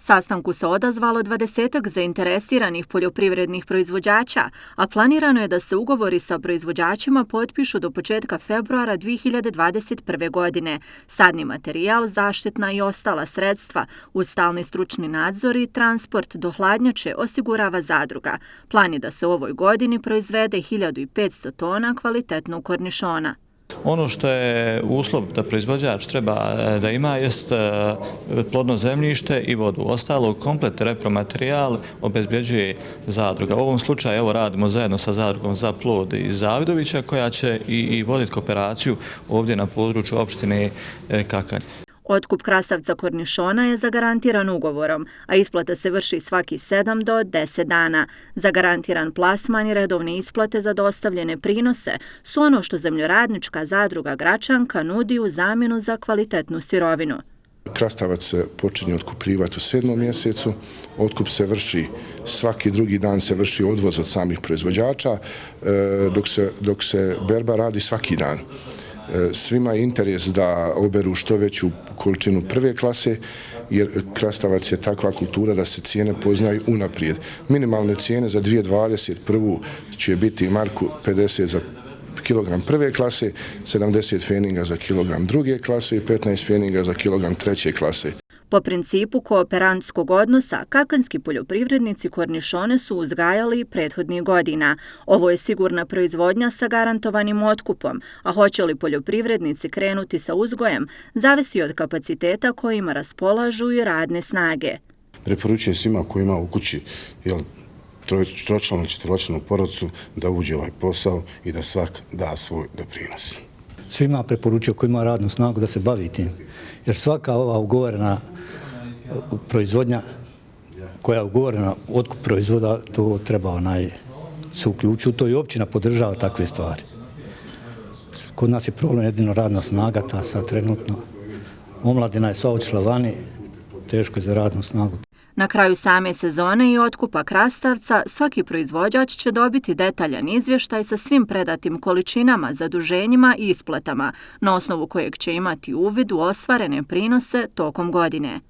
Sastanku se odazvalo 20 zainteresiranih poljoprivrednih proizvođača, a planirano je da se ugovori sa proizvođačima potpišu do početka februara 2021. godine. Sadni materijal, zaštitna i ostala sredstva, uz stalni stručni nadzor i transport do hladnjače osigurava zadruga. Plan je da se u ovoj godini proizvede 1500 tona kvalitetnog kornišona. Ono što je uslov da proizvođač treba da ima jest plodno zemljište i vodu. Ostalo, komplet repromaterijal obezbjeđuje zadruga. U ovom slučaju evo radimo zajedno sa zadrugom za plod iz Zavidovića koja će i voditi kooperaciju ovdje na području opštine Kakanj. Otkup krastavca kornišona je zagarantiran ugovorom, a isplata se vrši svaki 7 do 10 dana. Zagarantiran plasman i redovne isplate za dostavljene prinose su ono što zemljoradnička zadruga Gračanka nudi u zamjenu za kvalitetnu sirovinu. Krastavac se počinje otkupljivati u 7. mjesecu, otkup se vrši svaki drugi dan, se vrši odvoz od samih proizvođača, dok se berba radi svaki dan. Svima je interes da oberu što veću količinu prve klase, jer krastavac je takva kultura da se cijene poznaju unaprijed. Minimalne cijene za 2021. će biti marku 50 za kilogram prve klase, 70 feninga za kilogram druge klase i 15 feninga za kilogram treće klase. Po principu kooperantskog odnosa, kakanjski poljoprivrednici kornišone su uzgajali prethodnih godina. Ovo je sigurna proizvodnja sa garantovanim otkupom, a hoće li poljoprivrednici krenuti sa uzgojem, zavisi od kapaciteta kojima raspolažu i radne snage. Preporučujem svima koji ima u kući tročlanu, četveročlanu porodicu da uđe ovaj posao i da svak da svoj doprinos. Svima preporučujem koji ima radnu snagu da se bavi tim, jer svaka ova ugovorena proizvodnja koja je ugovorena otkup proizvoda, to treba se uključiti u to i općina podržava takve stvari. Kod nas je problem jedino radna snaga, ta sad trenutno omladina je sva otišla vani, teško je za radnu snagu. Na kraju same sezone i otkupa krastavca, svaki proizvođač će dobiti detaljan izvještaj sa svim predatim količinama, zaduženjima i isplatama, na osnovu kojeg će imati uvid u ostvarene prinose tokom godine.